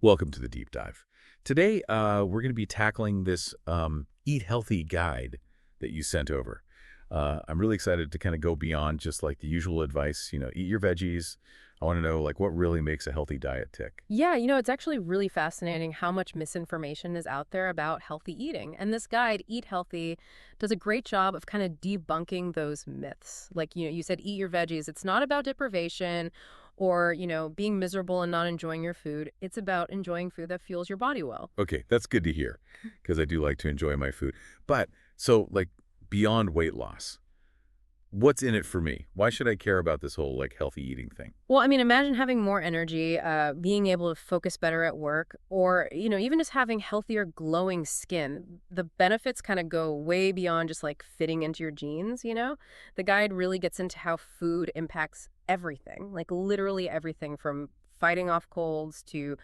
Welcome to the deep dive. Today, we're going to be tackling this Eat Healthy guide that you sent over. I'm really excited to kind of go beyond just like the usual advice, eat your veggies. I want to know like what really makes a healthy diet tick. Yeah, it's actually really fascinating how much misinformation is out there about healthy eating. And this guide, Eat Healthy, does a great job of kind of debunking those myths. Like, you said, eat your veggies. It's not about deprivation or, being miserable and not enjoying your food. It's about enjoying food that fuels your body well. Okay, that's good to hear because I do like to enjoy my food. But so like beyond weight loss, what's in it for me? Why should I care about this whole like healthy eating thing? Well, I mean, imagine having more energy, being able to focus better at work, or, even just having healthier, glowing skin. The benefits kind of go way beyond just like fitting into your genes. The guide really gets into how food impacts everything, like literally everything from fighting off colds to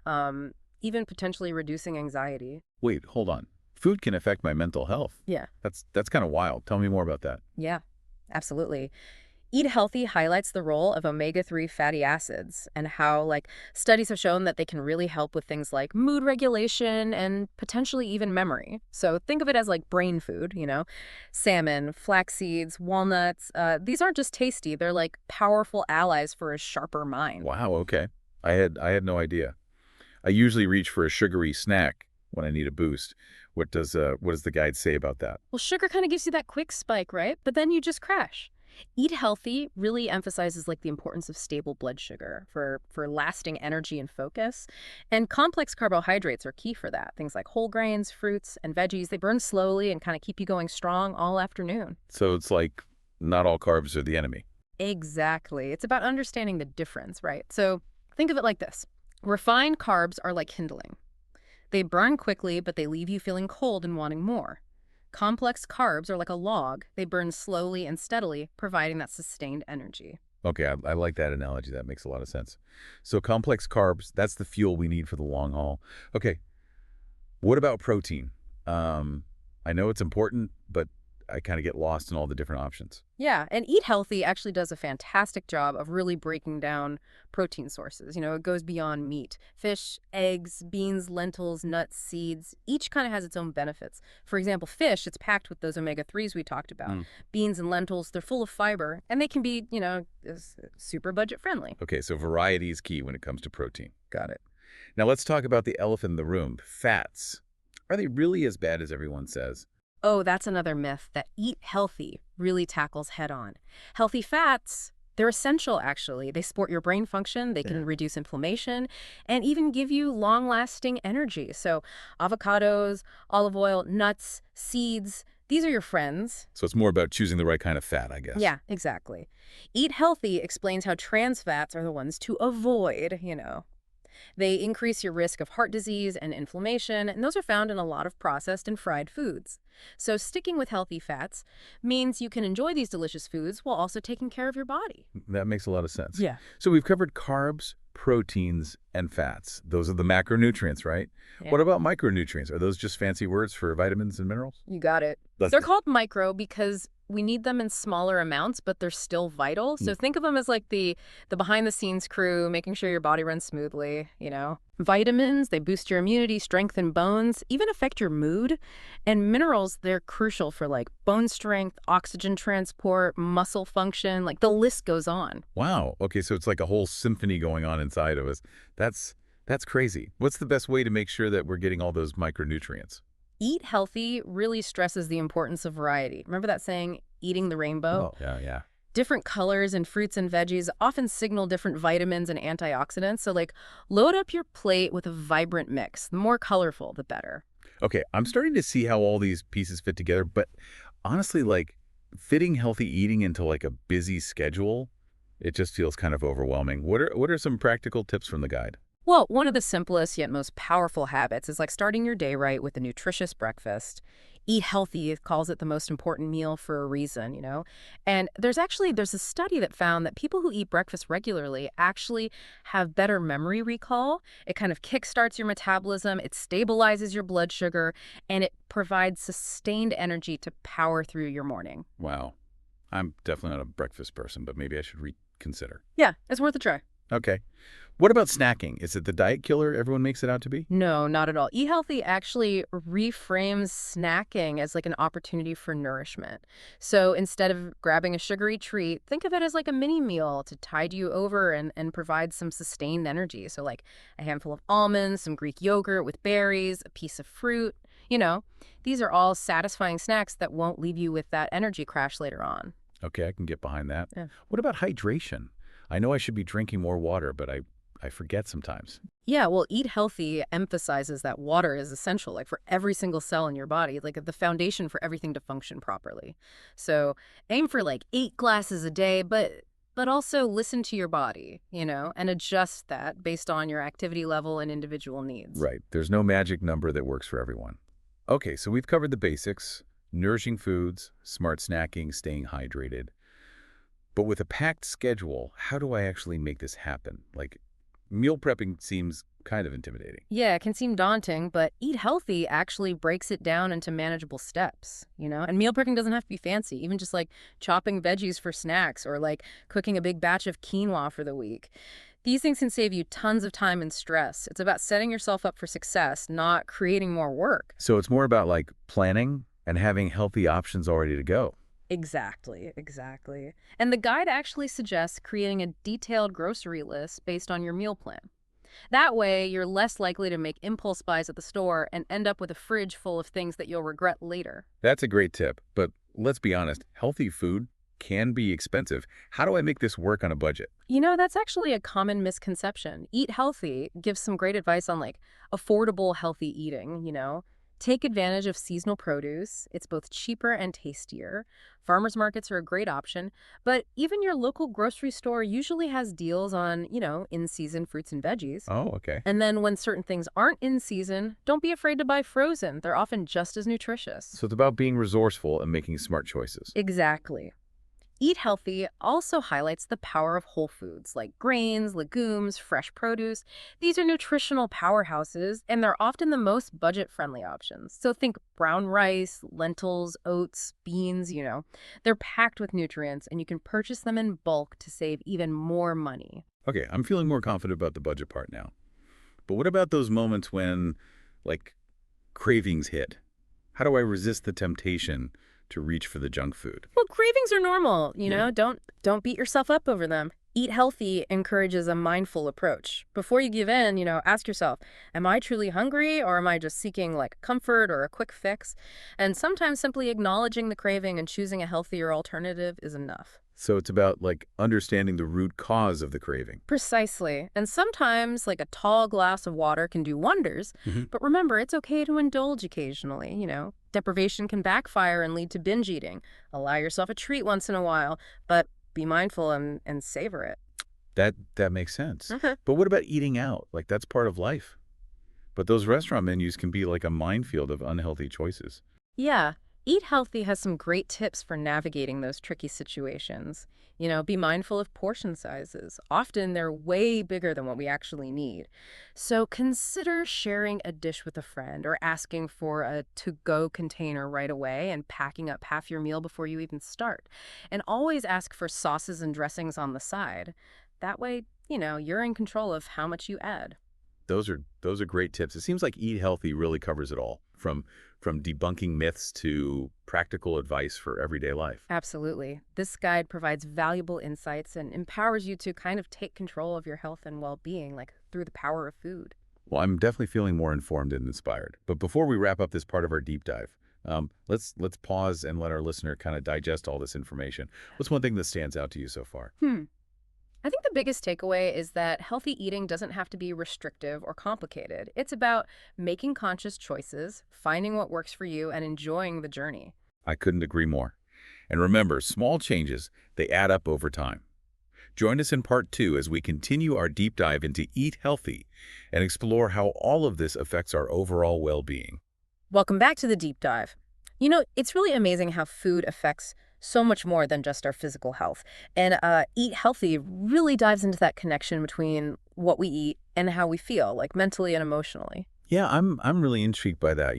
even potentially reducing anxiety. Wait, hold on. Food can affect my mental health. Yeah. That's kind of wild. Tell me more about that. Yeah, absolutely. Eat Healthy highlights the role of omega-3 fatty acids and how, like, studies have shown that they can really help with things like mood regulation and potentially even memory. So think of it as like brain food. Salmon, flax seeds, walnuts. These aren't just tasty, they're like powerful allies for a sharper mind. Wow, okay. I had no idea. I usually reach for a sugary snack when I need a boost. What does the guide say about that? Well, sugar kind of gives you that quick spike, right? But then you just crash. Eat Healthy really emphasizes like the importance of stable blood sugar for lasting energy and focus. And complex carbohydrates are key for that. Things like whole grains, fruits, and veggies, they burn slowly and kind of keep you going strong all afternoon. So it's like not all carbs are the enemy. Exactly. It's about understanding the difference, right? So think of it like this. Refined carbs are like kindling. They burn quickly, but they leave you feeling cold and wanting more. Complex carbs are like a log. They burn slowly and steadily, providing that sustained energy. Okay, I like that analogy. That makes a lot of sense. So complex carbs, that's the fuel we need for the long haul. Okay, what about protein? I know it's important, but I kind of get lost in all the different options. Yeah, and Eat Healthy actually does a fantastic job of really breaking down protein sources. It goes beyond meat. Fish, eggs, beans, lentils, nuts, seeds, each kind of has its own benefits. For example, fish, it's packed with those omega-3s we talked about. Mm. Beans and lentils, they're full of fiber, and they can be, super budget friendly. Okay, so variety is key when it comes to protein. Got it. Now let's talk about the elephant in the room, fats. Are they really as bad as everyone says? Oh, that's another myth that Eat Healthy really tackles head on. Healthy fats, they're essential actually. They support your brain function, they Yeah. can reduce inflammation, and even give you long-lasting energy. So avocados, olive oil, nuts, seeds, these are your friends. So it's more about choosing the right kind of fat, I guess. Yeah, exactly. Eat Healthy explains how trans fats are the ones to avoid. They increase your risk of heart disease and inflammation, and those are found in a lot of processed and fried foods. So sticking with healthy fats means you can enjoy these delicious foods while also taking care of your body. That makes a lot of sense. Yeah. So we've covered carbs, proteins, and fats. Those are the macronutrients, right? Yeah, What about micronutrients? Are those just fancy words for vitamins and minerals? you got it. That's They're called micro because we need them in smaller amounts, but they're still vital. Mm. So think of them as like the behind the scenes crew, making sure your body runs smoothly. Vitamins, they boost your immunity, strengthen bones, even affect your mood. And minerals, they're crucial for like bone strength, oxygen transport, muscle function, like the list goes on. Wow. Okay, so it's like a whole symphony going on inside of us. That's crazy. What's the best way to make sure that we're getting all those micronutrients? Eat Healthy really stresses the importance of variety. Remember that saying, eating the rainbow? Oh, yeah, yeah. Different colors in fruits and veggies often signal different vitamins and antioxidants. So, like, load up your plate with a vibrant mix. The more colorful, the better. Okay, I'm starting to see how all these pieces fit together, but honestly, like fitting healthy eating into like a busy schedule, it just feels kind of overwhelming. What are some practical tips from the guide? Well, one of the simplest yet most powerful habits is like starting your day right with a nutritious breakfast. Eat Healthy calls it the most important meal for a reason. And there's a study that found that people who eat breakfast regularly actually have better memory recall. It kind of kickstarts your metabolism, it stabilizes your blood sugar, and it provides sustained energy to power through your morning. Wow. I'm definitely not a breakfast person, but maybe I should reconsider. Yeah, it's worth a try. Okay. What about snacking? Is it the diet killer everyone makes it out to be? No, not at all. Eat Healthy actually reframes snacking as like an opportunity for nourishment. So instead of grabbing a sugary treat, think of it as like a mini meal to tide you over and provide some sustained energy. So like a handful of almonds, some Greek yogurt with berries, a piece of fruit. You know, these are all satisfying snacks that won't leave you with that energy crash later on. Okay, I can get behind that. Yeah. What about hydration? I know I should be drinking more water, but I forget sometimes. Yeah, well, Eat Healthy emphasizes that water is essential, like for every single cell in your body, like the foundation for everything to function properly. So aim for like 8 glasses a day, but also listen to your body, and adjust that based on your activity level and individual needs. Right. There's no magic number that works for everyone. Okay, so we've covered the basics, nourishing foods, smart snacking, staying hydrated. But with a packed schedule, how do I actually make this happen? Like, meal prepping seems kind of intimidating. Yeah, it can seem daunting, but Eat Healthy actually breaks it down into manageable steps, And meal prepping doesn't have to be fancy, even just like chopping veggies for snacks or like cooking a big batch of quinoa for the week. These things can save you tons of time and stress. It's about setting yourself up for success, not creating more work. So it's more about like planning and having healthy options all ready to go. Exactly, exactly. And the guide actually suggests creating a detailed grocery list based on your meal plan. That way, you're less likely to make impulse buys at the store and end up with a fridge full of things that you'll regret later. That's a great tip, but let's be honest, healthy food can be expensive. How do I make this work on a budget? That's actually a common misconception. Eat Healthy gives some great advice on like affordable healthy eating. Take advantage of seasonal produce. It's both cheaper and tastier. Farmers markets are a great option, but even your local grocery store usually has deals on, in-season fruits and veggies. Oh, okay. And then when certain things aren't in season, don't be afraid to buy frozen. They're often just as nutritious. So it's about being resourceful and making smart choices. Exactly. Eat Healthy also highlights the power of whole foods like grains, legumes, fresh produce. These are nutritional powerhouses, and they're often the most budget-friendly options. So think brown rice, lentils, oats, beans. They're packed with nutrients, and you can purchase them in bulk to save even more money. Okay, I'm feeling more confident about the budget part now. But what about those moments when, like, cravings hit? How do I resist the temptation to reach for the junk food? Well, cravings are normal, Yeah. Don't beat yourself up over them. Eat Healthy encourages a mindful approach. Before you give in, ask yourself, am I truly hungry or am I just seeking like comfort or a quick fix? And sometimes simply acknowledging the craving and choosing a healthier alternative is enough. So it's about, like, understanding the root cause of the craving. Precisely. And sometimes, like a tall glass of water can do wonders. Mhm. But remember, it's okay to indulge occasionally. Deprivation can backfire and lead to binge eating. Allow yourself a treat once in a while, but be mindful and savor it. That makes sense. But what about eating out? Like, that's part of life. But those restaurant menus can be like a minefield of unhealthy choices. Yeah, Eat Healthy has some great tips for navigating those tricky situations. Be mindful of portion sizes. Often they're way bigger than what we actually need. So consider sharing a dish with a friend or asking for a to-go container right away and packing up half your meal before you even start. And always ask for sauces and dressings on the side. That way, you're in control of how much you add. Those are great tips. It seems like Eat Healthy really covers it all, from debunking myths to practical advice for everyday life. Absolutely. This guide provides valuable insights and empowers you to kind of take control of your health and well-being, like through the power of food. Well, I'm definitely feeling more informed and inspired. But before we wrap up this part of our deep dive, let's pause and let our listener kind of digest all this information. What's one thing that stands out to you so far? I think the biggest takeaway is that healthy eating doesn't have to be restrictive or complicated. It's about making conscious choices, finding what works for you, and enjoying the journey. I couldn't agree more. And remember, small changes, they add up over time. Join us in part 2 as we continue our deep dive into Eat Healthy and explore how all of this affects our overall well-being. Welcome back to the deep dive. It's really amazing how food affects so much more than just our physical health. And Eat Healthy really dives into that connection between what we eat and how we feel, like mentally and emotionally. Yeah, I'm really intrigued by that.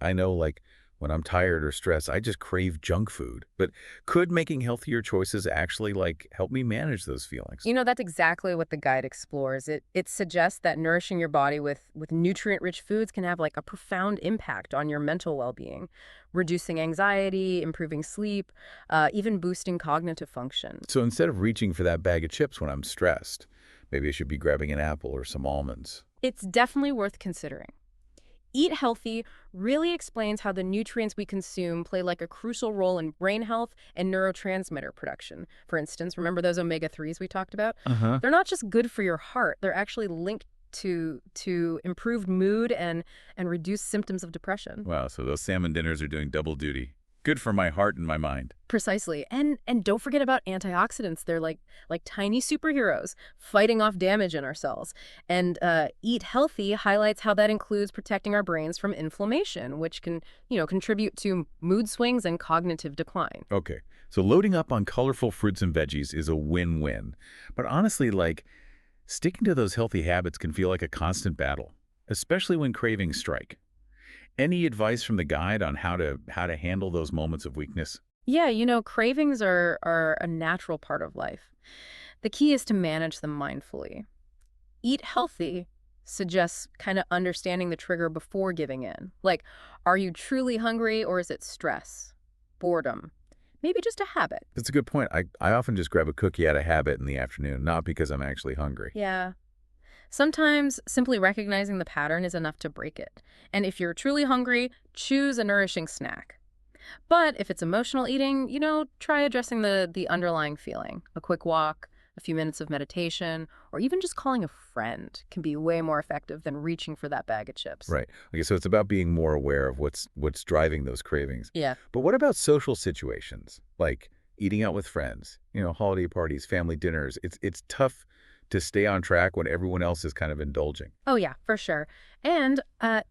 I know, like, When I'm tired or stressed, I just crave junk food. But could making healthier choices actually help me manage those feelings? That's exactly what the guide explores. It suggests that nourishing your body with nutrient-rich foods can have like a profound impact on your mental well-being, reducing anxiety, improving sleep, even boosting cognitive function. So instead of reaching for that bag of chips when I'm stressed, maybe I should be grabbing an apple or some almonds. It's definitely worth considering. Eat Healthy really explains how the nutrients we consume play like a crucial role in brain health and neurotransmitter production. For instance, remember those omega-3s we talked about? Uh-huh. They're not just good for your heart, they're actually linked to improved mood and reduced symptoms of depression. Wow, so those salmon dinners are doing double duty. Good for my heart and my mind. Precisely. And don't forget about antioxidants. They're like tiny superheroes fighting off damage in our cells. And Eat Healthy highlights how that includes protecting our brains from inflammation, which can, contribute to mood swings and cognitive decline. Okay, so loading up on colorful fruits and veggies is a win-win. But honestly, sticking to those healthy habits can feel like a constant battle, especially when cravings strike. Any advice from the guide on how to handle those moments of weakness? Yeah, cravings are a natural part of life. The key is to manage them mindfully. Eat Healthy suggests kind of understanding the trigger before giving in. Like, are you truly hungry or is it stress, boredom, maybe just a habit? That's a good point. I often just grab a cookie out of habit in the afternoon, not because I'm actually hungry. Yeah. Sometimes simply recognizing the pattern is enough to break it. And if you're truly hungry, choose a nourishing snack. But if it's emotional eating, try addressing the underlying feeling. A quick walk, a few minutes of meditation, or even just calling a friend can be way more effective than reaching for that bag of chips. Right. Okay, so it's about being more aware of what's driving those cravings. Yeah. But what about social situations, like eating out with friends, holiday parties, family dinners? It's tough to stay on track when everyone else is kind of indulging. Oh, yeah, for sure. And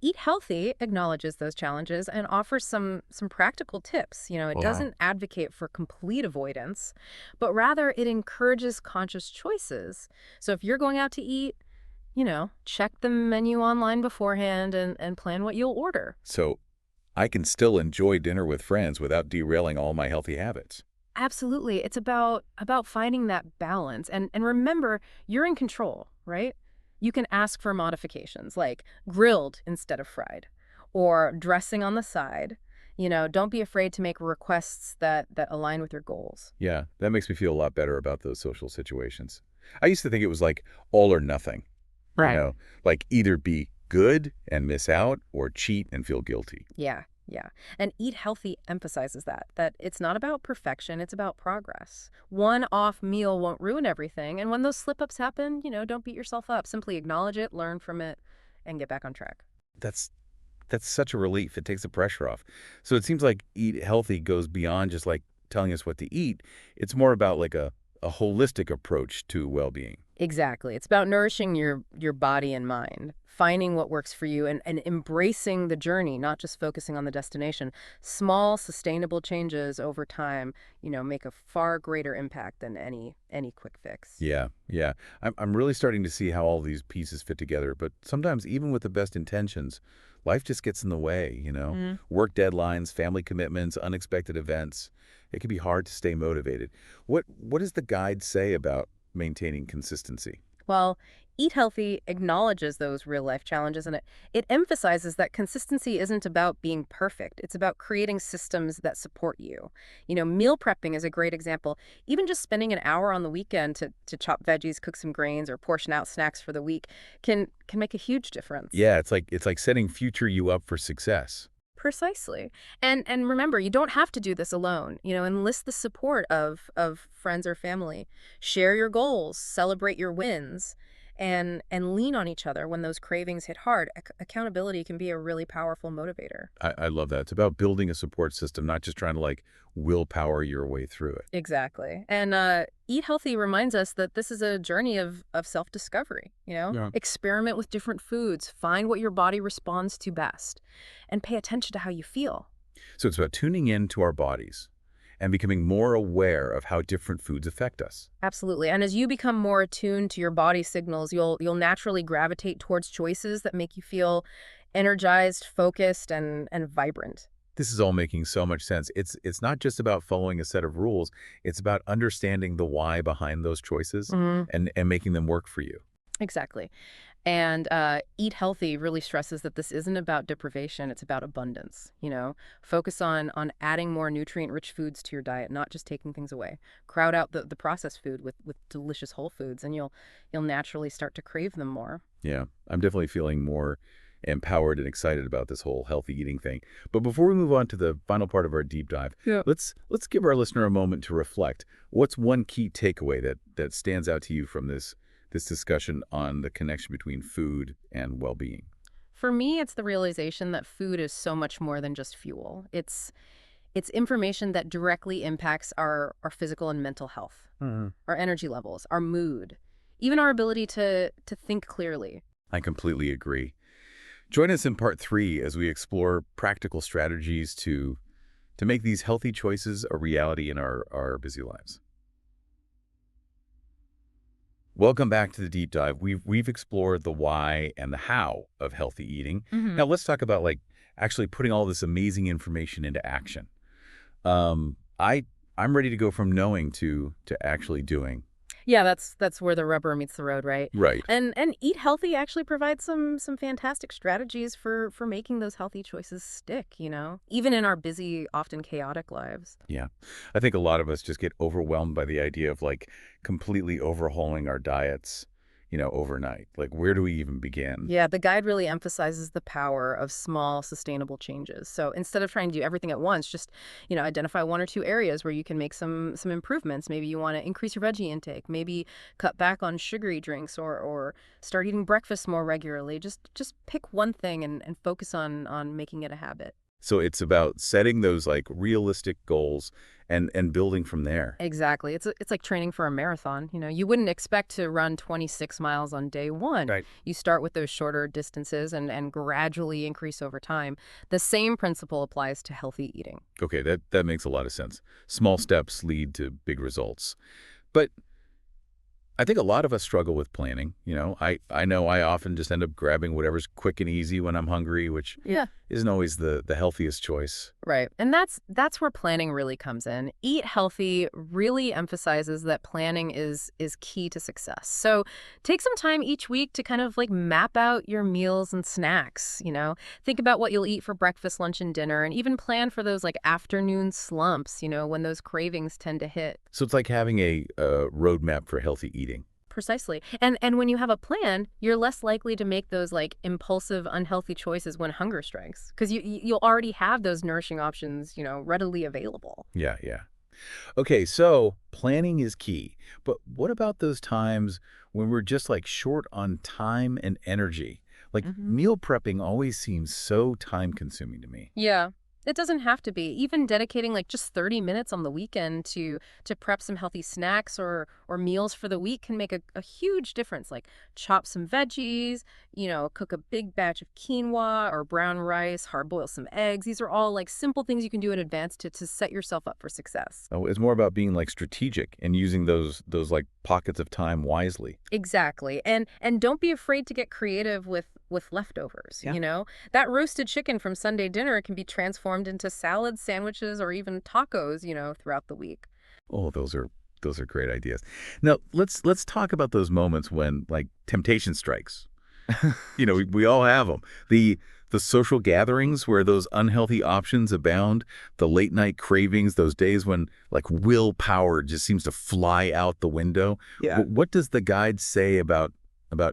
Eat Healthy acknowledges those challenges and offers some practical tips. It Wow. doesn't advocate for complete avoidance, but rather it encourages conscious choices. So if you're going out to eat, check the menu online beforehand and plan what you'll order. So I can still enjoy dinner with friends without derailing all my healthy habits. Absolutely. It's about finding that balance. And remember, you're in control, right? You can ask for modifications like grilled instead of fried or dressing on the side. Don't be afraid to make requests that align with your goals. Yeah, that makes me feel a lot better about those social situations. I used to think it was like all or nothing, you Right. know, like either be good and miss out or cheat and feel guilty. Yeah, yeah. And Eat Healthy emphasizes that it's not about perfection, it's about progress. One off meal won't ruin everything, and when those slip-ups happen, don't beat yourself up. Simply acknowledge it, learn from it, and get back on track. That's that's such a relief. It takes the pressure off. So it seems like eat healthy goes beyond just telling us what to eat. It's more about a holistic approach to well-being. Exactly. It's about nourishing your body and mind, finding what works for you and embracing the journey, not just focusing on the destination. Small, sustainable changes over time, make a far greater impact than any quick fix. Yeah, yeah. I'm really starting to see how all these pieces fit together, but sometimes even with the best intentions, life just gets in the way. Mm. Work deadlines, family commitments, unexpected events. It can be hard to stay motivated. What does the guide say about maintaining consistency? Well, Eat Healthy acknowledges those real life challenges and it emphasizes that consistency isn't about being perfect. It's about creating systems that support you. Meal prepping is a great example. Even just spending an hour on the weekend to chop veggies, cook some grains, or portion out snacks for the week can make a huge difference. Yeah, it's like setting future you up for success. Precisely. And remember, you don't have to do this alone. Enlist the support of friends or family. Share your goals, celebrate your wins, and lean on each other when those cravings hit hard. Accountability can be a really powerful motivator. I love that. It's about building a support system, not just trying to willpower your way through it. Exactly. And Eat Healthy reminds us that this is a journey of self-discovery, Yeah. Experiment with different foods, find what your body responds to best, and pay attention to how you feel. So it's about tuning in to our bodies and becoming more aware of how different foods affect us. Absolutely. And as you become more attuned to your body signals, you'll naturally gravitate towards choices that make you feel energized, focused, and vibrant. This is all making so much sense. It's not just about following a set of rules. It's about understanding the why behind those choices Hmm. and making them work for you. Exactly. And eat healthy really stresses that this isn't about deprivation, it's about abundance, you know? Focus on adding more nutrient-rich foods to your diet, not just taking things away. Crowd out the processed food with delicious whole foods, and you'll naturally start to crave them more. Yeah, I'm definitely feeling more empowered and excited about this whole healthy eating thing. But before we move on to the final part of our deep dive, Yeah. let's give our listener a moment to reflect. What's one key takeaway that stands out to you from this discussion on the connection between food and well-being? For me, it's the realization that food is so much more than just fuel. It's information that directly impacts our physical and mental health, our energy levels, our mood, even our ability to think clearly. I completely agree. Join us in part 3 as we explore practical strategies to make these healthy choices a reality in our busy lives. Welcome back to the deep dive. We've explored the why and the how of healthy eating. Hmm. Now let's talk about like actually putting all this amazing information into action. Um, I I'm ready to go from knowing to actually doing. Yeah, that's where the rubber meets the road, right? Right. And eat healthy actually provides some fantastic strategies for making those healthy choices stick, you know, even in our busy, often chaotic lives. Yeah. I think a lot of us just get overwhelmed by the idea of like completely overhauling our diets, overnight. Like where do we even begin? Yeah, the guide really emphasizes the power of small, sustainable changes. So instead of trying to do everything at once, just, identify one or two areas where you can make some improvements. Maybe you want to increase your veggie intake, maybe cut back on sugary drinks or start eating breakfast more regularly. Just pick one thing and focus on making it a habit. So it's about setting those like realistic goals and building from there. Exactly. It's like training for a marathon. You know, you wouldn't expect to run 26 miles on day one. Right. You start with those shorter distances and gradually increase over time. The same principle applies to healthy eating. Okay, that makes a lot of sense. Small steps lead to big results. But I think a lot of us struggle with planning. I know I often just end up grabbing whatever's quick and easy when I'm hungry, which Yeah. isn't always the healthiest choice. Right. And that's where planning really comes in. Eat healthy really emphasizes that planning is key to success. So take some time each week to kind of like map out your meals and snacks, you know. Think about what you'll eat for breakfast, lunch, and dinner, and even plan for those like afternoon slumps, when those cravings tend to hit. So it's like having a roadmap for healthy eating. Precisely. And when you have a plan, you're less likely to make those like impulsive, unhealthy choices when hunger strikes because you'll already have those nourishing options, readily available. Yeah, yeah. Okay, so planning is key. But what about those times when we're just like short on time and energy? Like Hmm. meal prepping always seems so time consuming to me. Yeah. It doesn't have to be. Even dedicating like just 30 minutes on the weekend to prep some healthy snacks or meals for the week can make a huge difference. Like chop some veggies, cook a big batch of quinoa or brown rice, hard boil some eggs. These are all like simple things you can do in advance to set yourself up for success. Oh, it's more about being like strategic and using those like pockets of time wisely. Exactly. And don't be afraid to get creative with leftovers, Yeah. That roasted chicken from Sunday dinner can be transformed into salads, sandwiches, or even tacos, throughout the week. Oh, those are great ideas. Now, let's talk about those moments when like temptation strikes. We all have them. The social gatherings where those unhealthy options abound, the late night cravings, those days when like willpower just seems to fly out the window. Yeah. What does the guide say about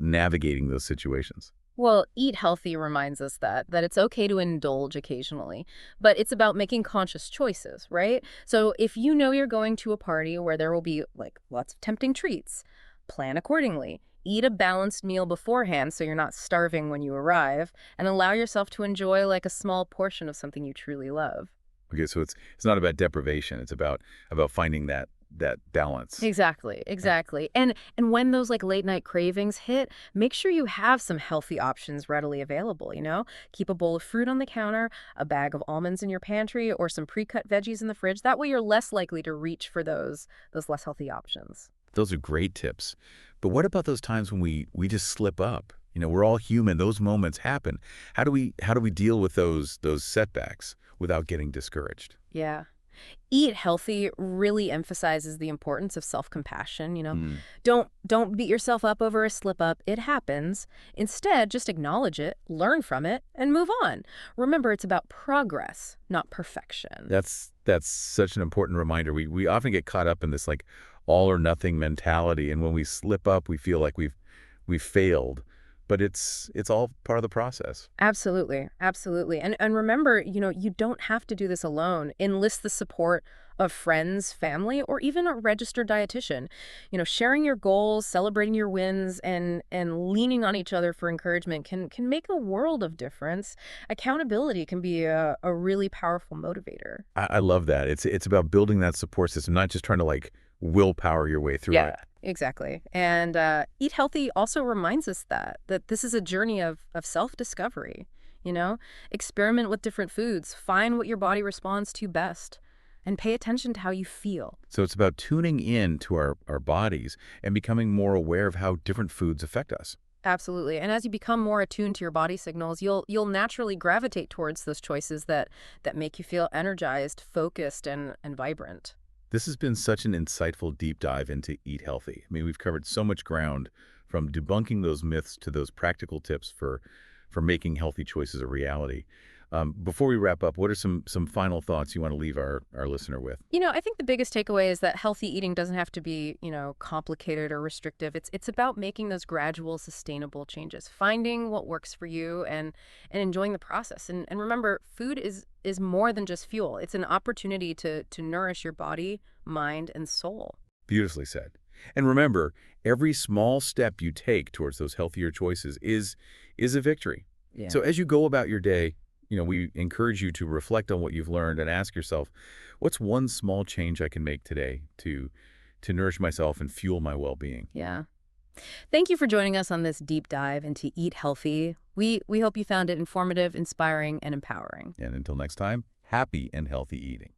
navigating those situations? Well, eat healthy reminds us that it's okay to indulge occasionally, but it's about making conscious choices, right? So if you know you're going to a party where there will be like lots of tempting treats, plan accordingly. Eat a balanced meal beforehand so you're not starving when you arrive, and allow yourself to enjoy like a small portion of something you truly love. Okay, so it's not about deprivation. It's about finding that balance. Exactly, exactly. And when those like late night cravings hit, make sure you have some healthy options readily available. Keep a bowl of fruit on the counter, a bag of almonds in your pantry, or some pre-cut veggies in the fridge. That way you're less likely to reach for those less healthy options. Those are great tips. But what about those times when we just slip up? We're all human. Those moments happen. How do we deal with those setbacks? without getting discouraged. Yeah. Eat healthy really emphasizes the importance of self-compassion, Mm. Don't beat yourself up over a slip up. It happens. Instead, just acknowledge it, learn from it, and move on. Remember, it's about progress, not perfection. That's such an important reminder. We often get caught up in this like all or nothing mentality, and when we slip up, we feel like we've failed. But it's all part of the process. Absolutely. Absolutely. And remember, you don't have to do this alone. Enlist the support of friends, family, or even a registered dietitian. Sharing your goals, celebrating your wins, and leaning on each other for encouragement can make a world of difference. Accountability can be a really powerful motivator. I love that. It's about building that support system, not just trying to like willpower your way through Yeah, it. exactly. And Eat Healthy also reminds us that this is a journey of self-discovery, you know? Experiment with different foods, find what your body responds to best, and pay attention to how you feel. So it's about tuning in to our bodies and becoming more aware of how different foods affect us. Absolutely. And as you become more attuned to your body signals, you'll naturally gravitate towards those choices that make you feel energized, focused, and vibrant. This has been such an insightful deep dive into Eat Healthy. I mean, we've covered so much ground from debunking those myths to those practical tips for making healthy choices a reality. Before we wrap up, what are some final thoughts you want to leave our listener with? I think the biggest takeaway is that healthy eating doesn't have to be, complicated or restrictive. It's about making those gradual, sustainable changes, finding what works for you and enjoying the process. And remember, food is more than just fuel. It's an opportunity to nourish your body, mind, and soul. Beautifully said. And remember, every small step you take towards those healthier choices is a victory. Yeah. So as you go about your day, we encourage you to reflect on what you've learned and ask yourself, what's one small change I can make today to nourish myself and fuel my well-being? Yeah. Thank you for joining us on this deep dive into Eat Healthy. We hope you found it informative, inspiring, and empowering. And until next time, happy and healthy eating.